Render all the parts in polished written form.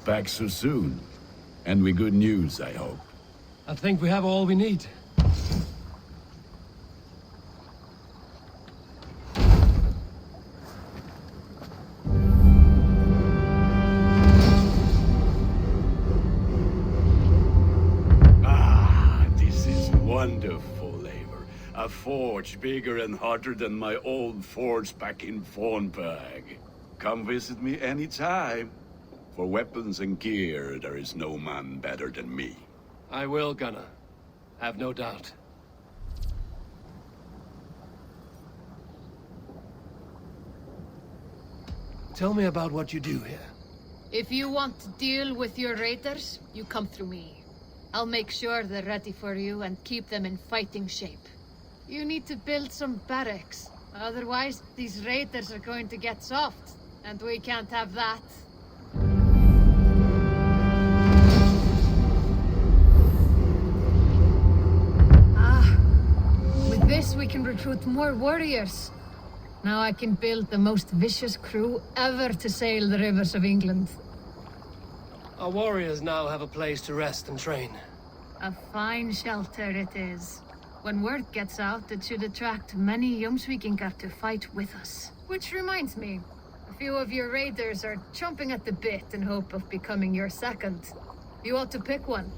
Back so soon. And with good news, I hope. I think we have all we need. This is wonderful, Eivor. A forge bigger and hotter than my old forge back in Fornburg. Come visit me anytime. For weapons and gear, there is no man better than me. I will, Gunnar. Have no doubt. Tell me about what you do here. If you want to deal with your raiders, you come through me. I'll make sure they're ready for you and keep them in fighting shape. You need to build some barracks. Otherwise, these raiders are going to get soft, and we can't have that. With this we can recruit more warriors. Now I can build the most vicious crew ever to sail the rivers of England. Our warriors now have a place to rest and train. A fine shelter it is. When word gets out, it should attract many Jomsviking to fight with us. Which reminds me, a few of your raiders are chomping at the bit in hope of becoming your second. You ought to pick one.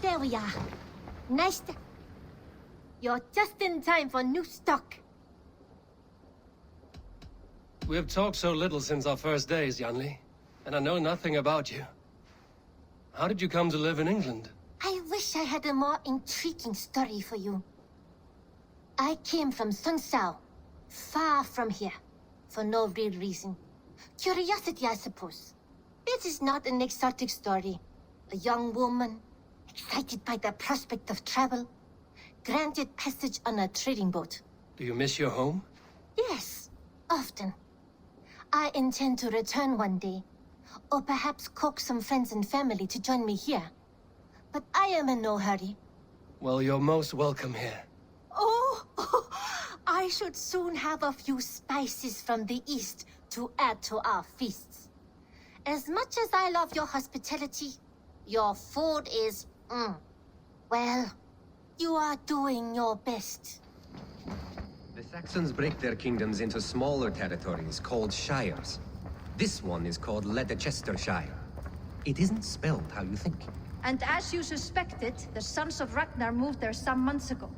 There we are. Nice. You're just in time for new stock. We have talked so little since our first days, Yanli, and I know nothing about you. How did you come to live in England? I wish I had a more intriguing story for you. I came from Sunsao, far from here, for no real reason. Curiosity, I suppose. It is not an exotic story. A young woman, excited by the prospect of travel, granted passage on a trading boat. Do you miss your home? Yes, often. I intend to return one day, or perhaps coax some friends and family to join me here. But I am in no hurry. Well, you're most welcome here. Oh, I should soon have a few spices from the east to add to our feasts. As much as I love your hospitality, your food is, well, you are doing your best. The Saxons break their kingdoms into smaller territories called shires. This one is called Leicestershire. It isn't spelled how you think. And as you suspected, the Sons of Ragnar moved there some months ago.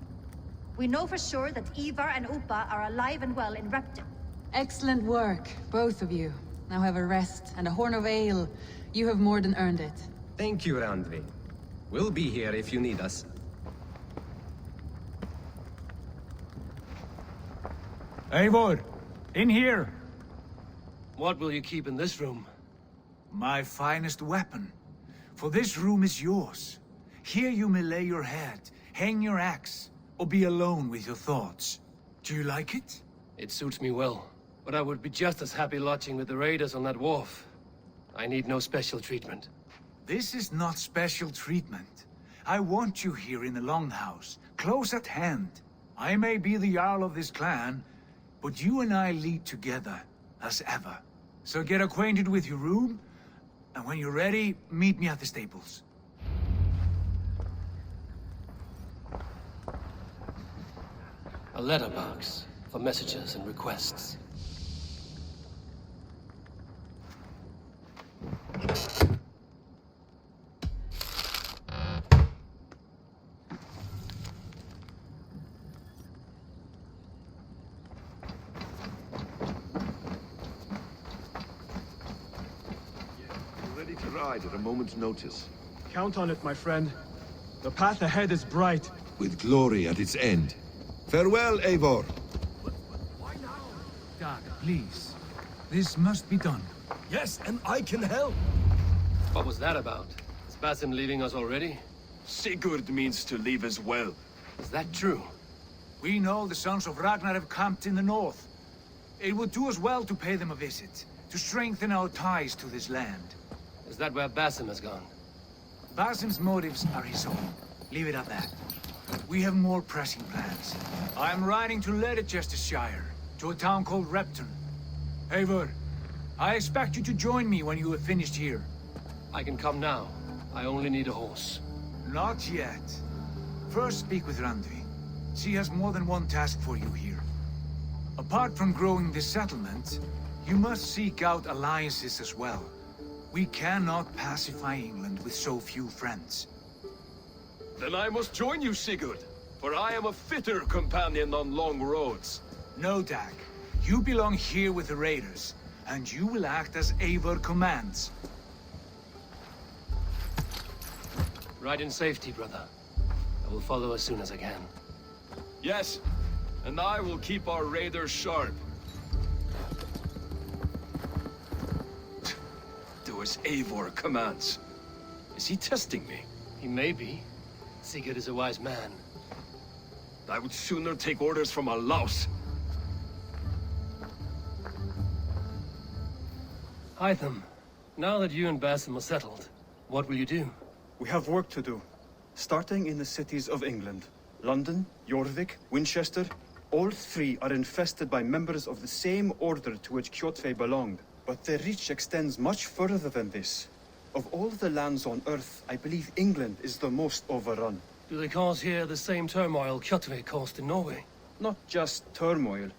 We know for sure that Ivar and Upa are alive and well in Repton. Excellent work, both of you. Now have a rest and a horn of ale. You have more than earned it. Thank you, Randvi. We'll be here if you need us. Eivor, in here. What will you keep in this room? My finest weapon. For this room is yours. Here you may lay your head, hang your axe, or be alone with your thoughts. Do you like it? It suits me well, but I would be just as happy lodging with the raiders on that wharf. I need no special treatment. This is not special treatment. I want you here in the Longhouse, close at hand. I may be the Jarl of this clan, but you and I lead together, as ever. So get acquainted with your room, and when you're ready, meet me at the stables. A letterbox for messages and requests. We're ready to ride at a moment's notice. Count on it, my friend. The path ahead is bright. With glory at its end. Farewell, Eivor. Dag, please. This must be done. Yes, and I can help. What was that about? Is Basim leaving us already? Sigurd means to leave as well. Is that true? We know the sons of Ragnar have camped in the north. It would do us well to pay them a visit, to strengthen our ties to this land. Is that where Basim has gone? Basim's motives are his own. Leave it at that. We have more pressing plans. I am riding to Leicestershire, to a town called Repton. Eivor, I expect you to join me when you have finished here. I can come now. I only need a horse. Not yet. First speak with Randvi. She has more than one task for you here. Apart from growing this settlement, you must seek out alliances as well. We cannot pacify England with so few friends. Then I must join you, Sigurd, for I am a fitter companion on long roads. No, Dag. You belong here with the raiders, and you will act as Eivor commands. Ride in safety, brother. I will follow as soon as I can. Yes, and I will keep our raiders sharp. Do as Eivor commands. Is he testing me? He may be. Sigurd is a wise man. I would sooner take orders from a louse. Hytham, now that you and Basim are settled, what will you do? We have work to do, starting in the cities of England. London, Jorvik, Winchester, all three are infested by members of the same order to which Kjotve belonged. But their reach extends much further than this. Of all the lands on Earth, I believe England is the most overrun. Do they cause here the same turmoil Kjotve caused in Norway? Not just turmoil.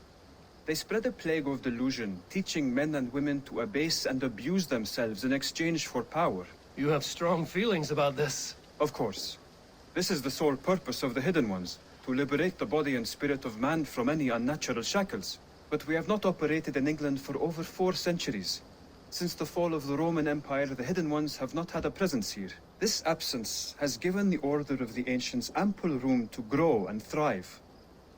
They spread a plague of delusion, teaching men and women to abase and abuse themselves in exchange for power. You have strong feelings about this. Of course. This is the sole purpose of the Hidden Ones, to liberate the body and spirit of man from any unnatural shackles. But we have not operated in England for over 4 centuries. Since the fall of the Roman Empire, the Hidden Ones have not had a presence here. This absence has given the Order of the Ancients ample room to grow and thrive.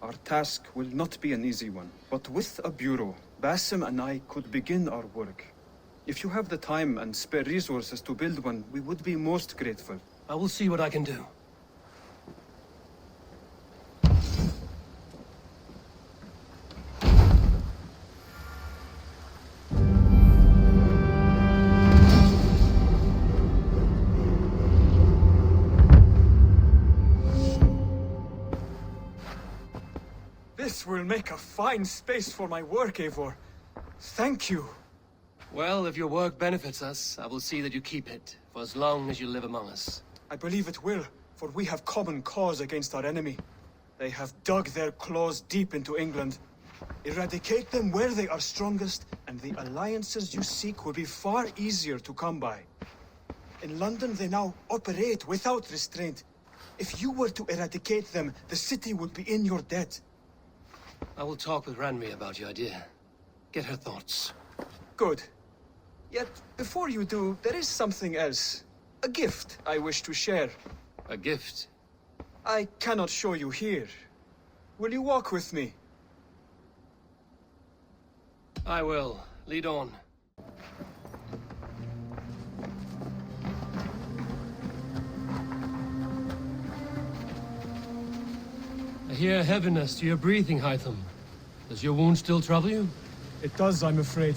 Our task will not be an easy one, but with a bureau, Basim and I could begin our work. If you have the time and spare resources to build one, we would be most grateful. I will see what I can do. This will make a fine space for my work, Eivor. Thank you. Well, if your work benefits us, I will see that you keep it, for as long as you live among us. I believe it will, for we have common cause against our enemy. They have dug their claws deep into England. Eradicate them where they are strongest, and the alliances you seek will be far easier to come by. In London, they now operate without restraint. If you were to eradicate them, the city would be in your debt. I will talk with Ranmi about your idea. Get her thoughts. Good. Yet, before you do, there is something else. A gift I wish to share. A gift? I cannot show you here. Will you walk with me? I will. Lead on. I hear heaviness to your breathing, Hytham. Does your wound still trouble you? It does, I'm afraid.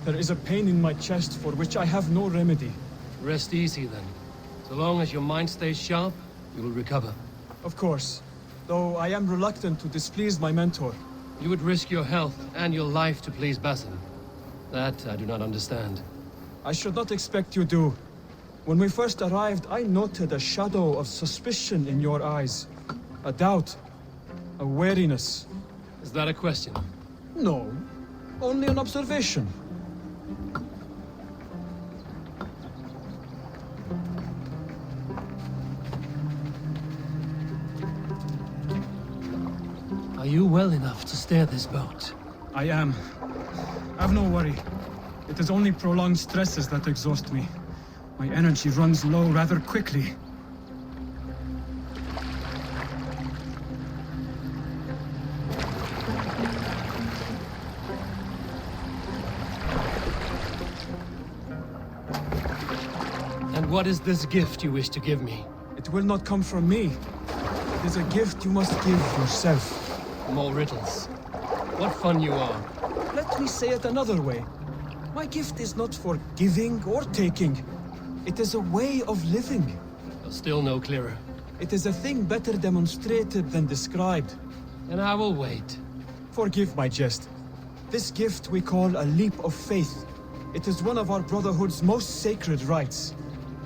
There is a pain in my chest for which I have no remedy. Rest easy, then. So long as your mind stays sharp, you will recover. Of course. Though I am reluctant to displease my mentor. You would risk your health and your life to please Basim. That I do not understand. I should not expect you do. When we first arrived, I noted a shadow of suspicion in your eyes. A doubt. A wariness. Is that a question? No. Only an observation. Are you well enough to steer this boat? I am. Have no worry. It is only prolonged stresses that exhaust me. My energy runs low rather quickly. And what is this gift you wish to give me? It will not come from me. It is a gift you must give yourself. More riddles. What fun you are. Let me say it another way. My gift is not for giving or taking. It is a way of living. Still no clearer. It is a thing better demonstrated than described. And I will wait. Forgive my jest. This gift we call a leap of faith. It is one of our Brotherhood's most sacred rites.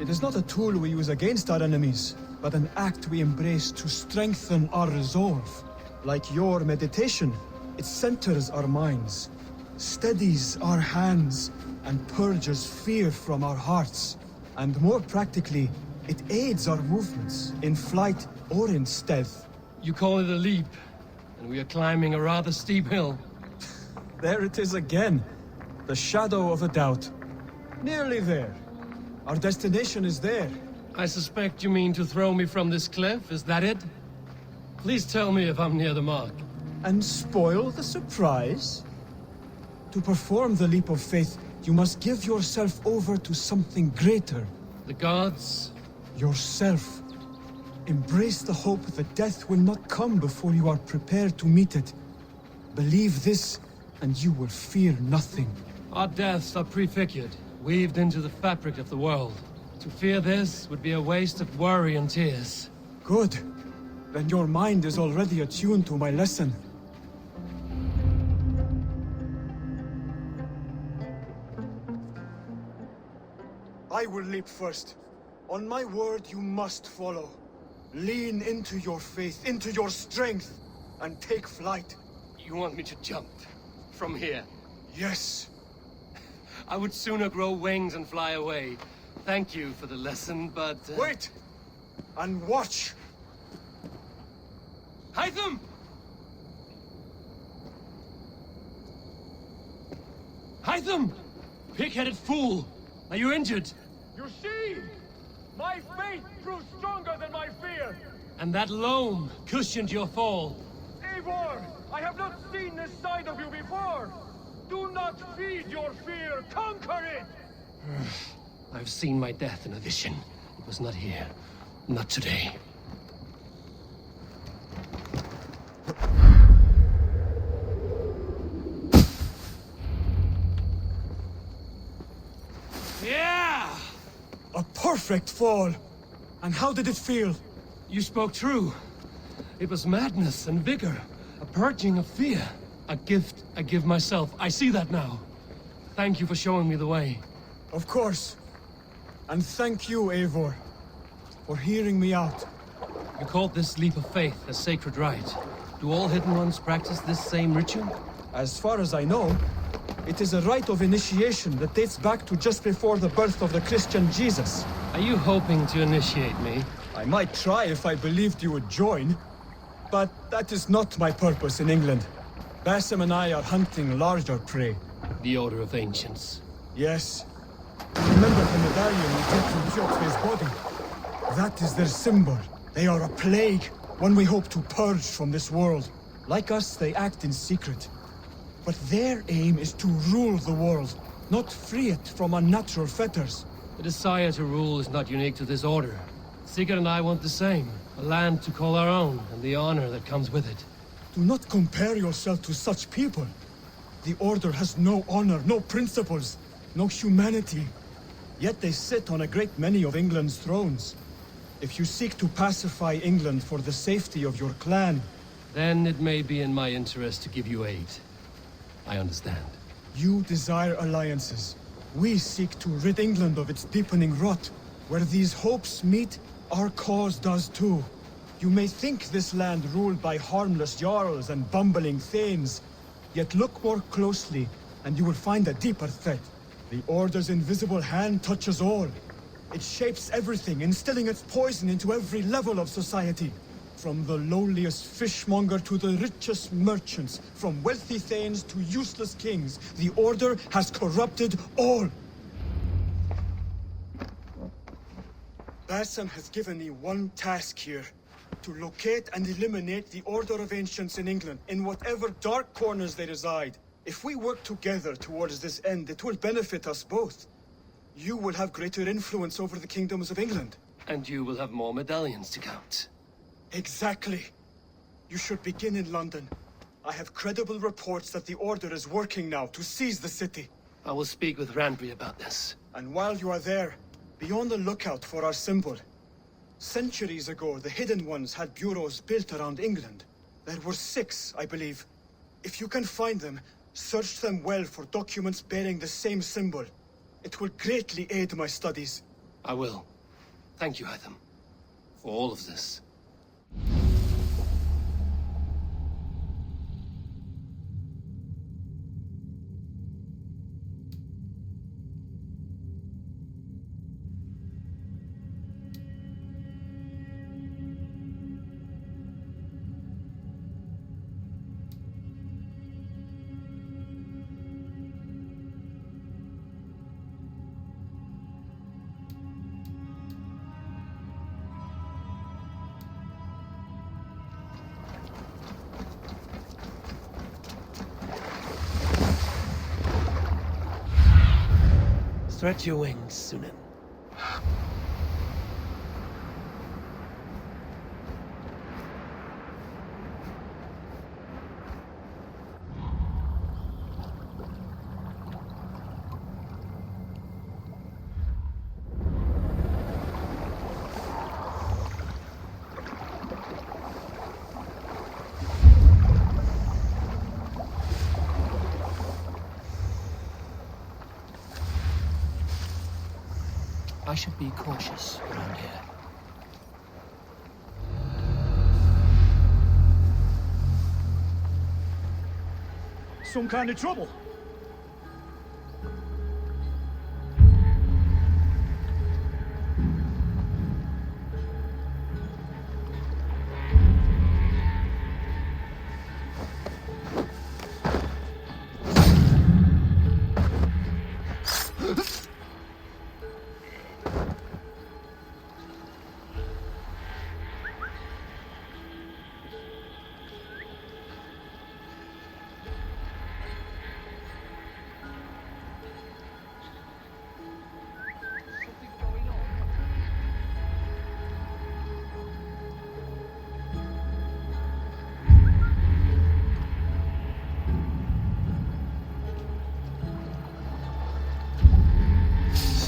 It is not a tool we use against our enemies, but an act we embrace to strengthen our resolve. Like your meditation, it centers our minds, steadies our hands, and purges fear from our hearts. And more practically, it aids our movements, in flight or in stealth. You call it a leap, and we are climbing a rather steep hill. There it is again. The shadow of a doubt. Nearly there. Our destination is there. I suspect you mean to throw me from this cliff, is that it? Please tell me if I'm near the mark. And spoil the surprise? To perform the leap of faith, you must give yourself over to something greater. The gods? Yourself. Embrace the hope that death will not come before you are prepared to meet it. Believe this, and you will fear nothing. Our deaths are prefigured, weaved into the fabric of the world. To fear this would be a waste of worry and tears. Good. Then your mind is already attuned to my lesson. I will leap first. On my word, you must follow. Lean into your faith, into your strength, and take flight. You want me to jump? From here? Yes. I would sooner grow wings and fly away. Thank you for the lesson, but... Wait! And watch! Hytham! Hytham! Pig-headed fool! Are you injured? You see? My faith grew stronger than my fear! And that loam cushioned your fall. Eivor! I have not seen this side of you before! Do not feed your fear! Conquer it! I've seen my death in a vision. It was not here. Not today. Yeah! A perfect fall! And how did it feel? You spoke true. It was madness and vigor. A purging of fear. A gift I give myself. I see that now. Thank you for showing me the way. Of course. And thank you, Eivor, for hearing me out. You called this leap of faith a sacred rite. Do all Hidden Ones practice this same ritual? As far as I know, it is a rite of initiation that dates back to just before the birth of the Christian Jesus. Are you hoping to initiate me? I might try if I believed you would join. But that is not my purpose in England. Basim and I are hunting larger prey. The Order of Ancients. Yes. Remember the medallion we took from Fjordfe's body? That is their symbol. They are a plague, one we hope to purge from this world. Like us, they act in secret. But their aim is to rule the world, not free it from unnatural fetters. The desire to rule is not unique to this order. Sigurd and I want the same. A land to call our own, and the honor that comes with it. Do not compare yourself to such people. The Order has no honor, no principles, no humanity. Yet they sit on a great many of England's thrones. If you seek to pacify England for the safety of your clan... Then it may be in my interest to give you aid. I understand. You desire alliances. We seek to rid England of its deepening rot. Where these hopes meet, our cause does too. You may think this land ruled by harmless jarls and bumbling thanes. Yet look more closely, and you will find a deeper threat. The Order's invisible hand touches all. It shapes everything, instilling its poison into every level of society. From the lowliest fishmonger to the richest merchants, from wealthy thanes to useless kings, the Order has corrupted all. Basim has given me one task here. To locate and eliminate the Order of Ancients in England, in whatever dark corners they reside. If we work together towards this end, it will benefit us both. you will have greater influence over the kingdoms of England. And you will have more medallions to count. Exactly. You should begin in London. I have credible reports that the Order is working now to seize the city. I will speak with Randvi about this. And while you are there, be on the lookout for our symbol. Centuries ago, the Hidden Ones had bureaus built around England. There were 6, I believe. If you can find them, search them well for documents bearing the same symbol. It will greatly aid my studies. I will. Thank you, Hytham, for all of this. Stretch your wings, Sunan. I should be cautious around here. Some kind of trouble.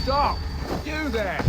Stop! You there!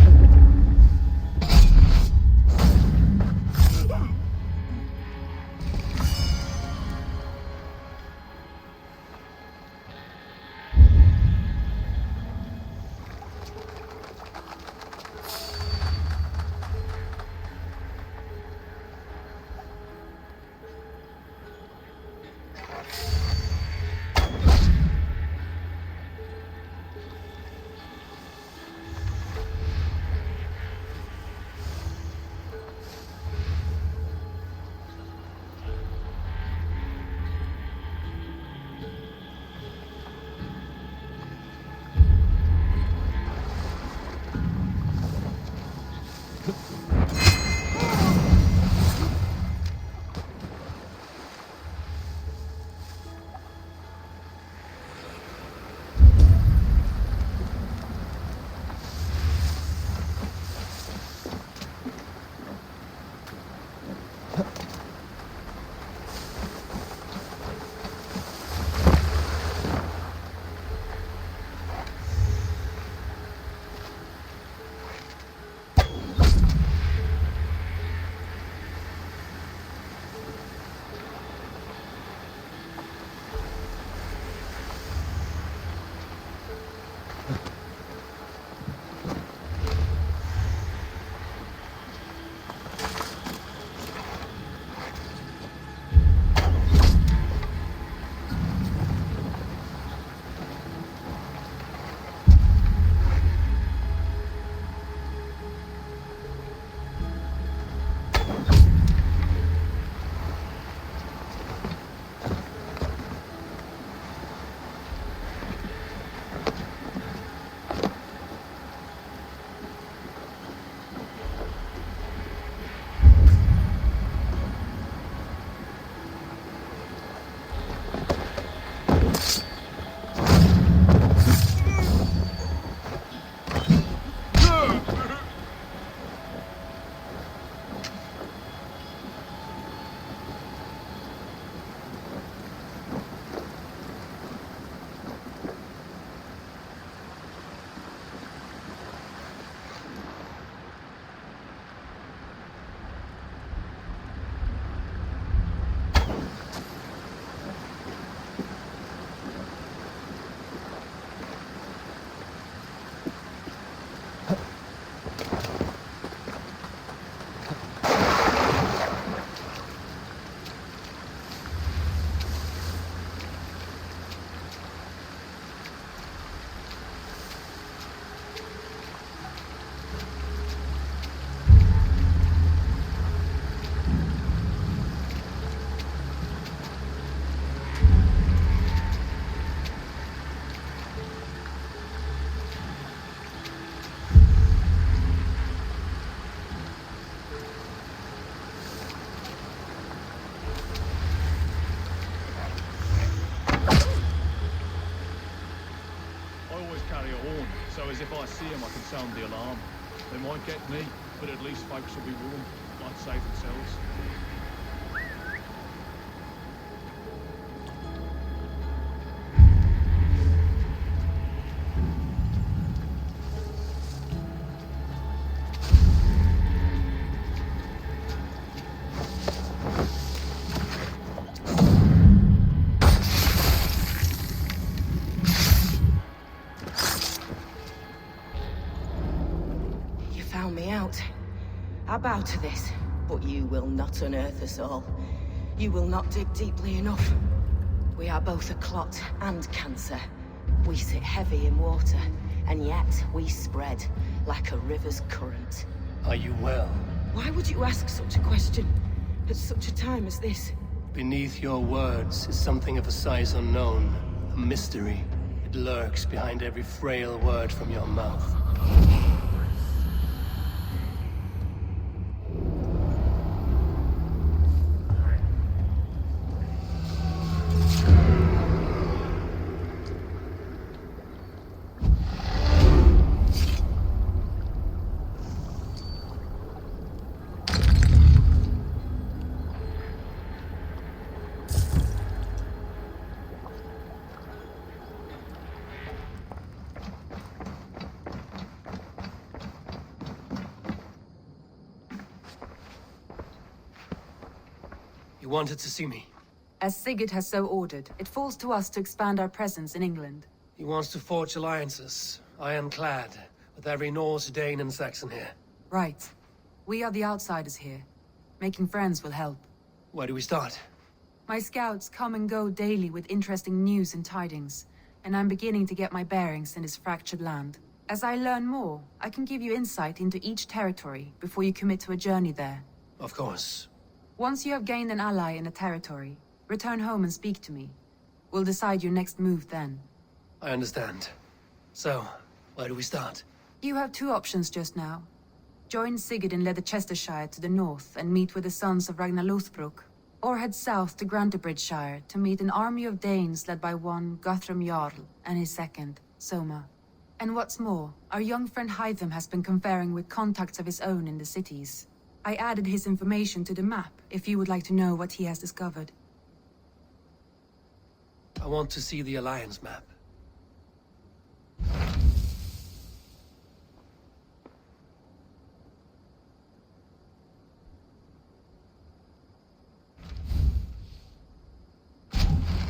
I see them, I can sound the alarm. They might get me, but at least folks will be warm, might save themselves. I bow to this, but you will not unearth us all. You will not dig deeply enough. We are both a clot and cancer. We sit heavy in water, and yet we spread like a river's current. Are you well? Why would you ask such a question at such a time as this? Beneath your words is something of a size unknown, a mystery. It lurks behind every frail word from your mouth. You wanted to see me? As Sigurd has so ordered, it falls to us to expand our presence in England. He wants to forge alliances, ironclad, with every Norse, Dane, and Saxon here. Right. We are the outsiders here. Making friends will help. Where do we start? My scouts come and go daily with interesting news and tidings, and I'm beginning to get my bearings in this fractured land. As I learn more, I can give you insight into each territory before you commit to a journey there. Of course. Once you have gained an ally in a territory, return home and speak to me. We'll decide your next move then. I understand. So, where do we start? You have two options just now. Join Sigurd in Leicestershire to the north and meet with the sons of Ragnar Lothbrok, or head south to Grantebridgeshire to meet an army of Danes led by one Guthrum Jarl and his second, Soma. And what's more, our young friend Hytham has been conferring with contacts of his own in the cities. I added his information to the map, if you would like to know what he has discovered. I want to see the Alliance map.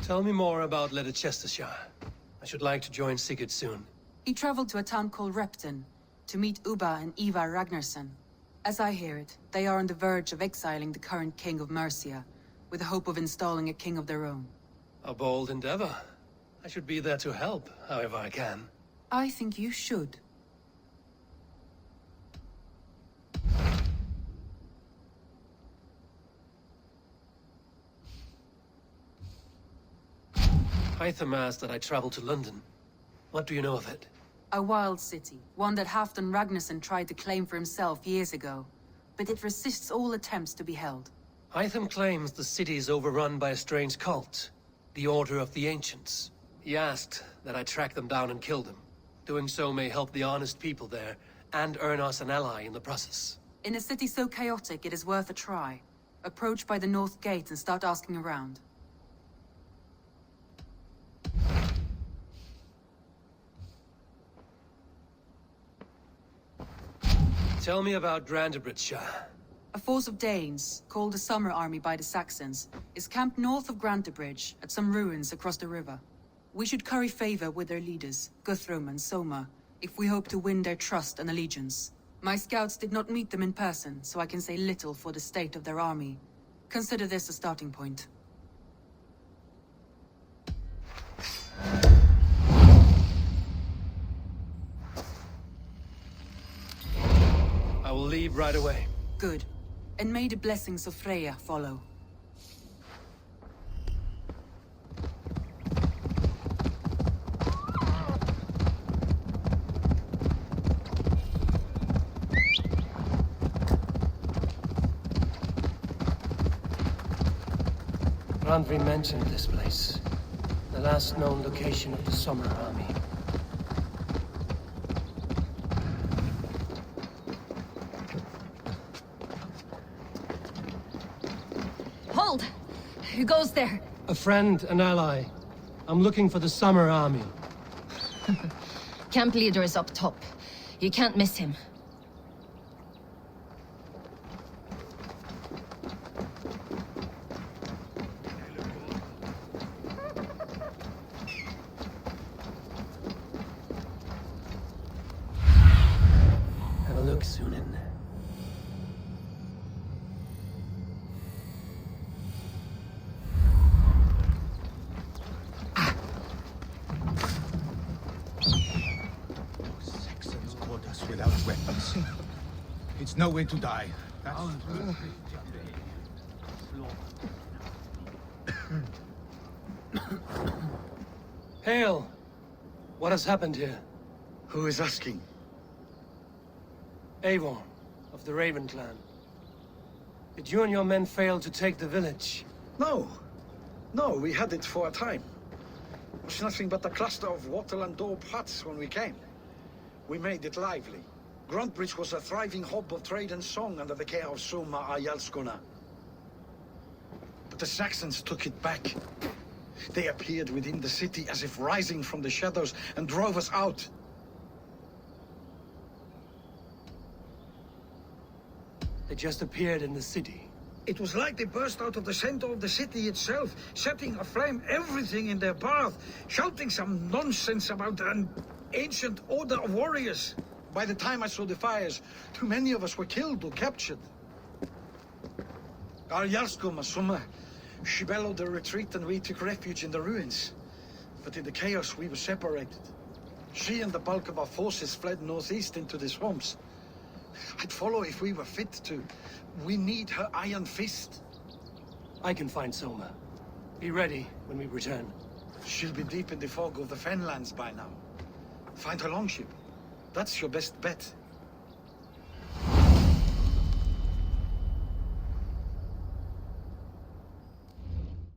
Tell me more about Leicestershire. I should like to join Sigurd soon. He traveled to a town called Repton, to meet Ubba and Ivar Ragnarsson. As I hear it, they are on the verge of exiling the current king of Mercia, with the hope of installing a king of their own. A bold endeavor. I should be there to help, however I can. I think you should. Hytham asked that I travel to London. What do you know of it? A wild city, one that Halfdan Ragnarsson tried to claim for himself years ago. But it resists all attempts to be held. Hytham claims the city is overrun by a strange cult, the Order of the Ancients. He asked that I track them down and kill them. Doing so may help the honest people there, and earn us an ally in the process. In a city so chaotic, it is worth a try. Approach by the North Gate and start asking around. Tell me about Grantebridgeshire. A force of Danes, called the Summer Army by the Saxons, is camped north of Grantebridge, at some ruins across the river. We should curry favor with their leaders, Guthrum and Soma, if we hope to win their trust and allegiance. My scouts did not meet them in person, so I can say little for the state of their army. Consider this a starting point. I will leave right away. Good. And may the blessings of Freya follow. Randvi mentioned this place. The last known location of the Summer Army. Who goes there? A friend and ally. I'm looking for the Summer Army. Camp leader is up top. You can't miss him. Have a look, Sunan. Saxons caught us without weapons. It's no way to die. That's... Hail! What has happened here? Who is asking? Eivor, of the Raven clan. Did you and your men fail to take the village? No. No, we had it for a time. It was nothing but a cluster of wattle and daub huts when we came. We made it lively. Gruntbridge was a thriving hub of trade and song under the care of Soma Ayalskona. But the Saxons took it back. They appeared within the city as if rising from the shadows and drove us out. They just appeared in the city. It was like they burst out of the center of the city itself, setting aflame everything in their path, shouting some nonsense about an ancient order of warriors. By the time I saw the fires, too many of us were killed or captured. Arjalsko Masuma, she bellowed a retreat and we took refuge in the ruins. But in the chaos we were separated. She and the bulk of our forces fled northeast into the swamps. I'd follow if we were fit to. We need her iron fist. I can find Soma. Be ready when we return. She'll be deep in the fog of the Fenlands by now. Find her longship. That's your best bet.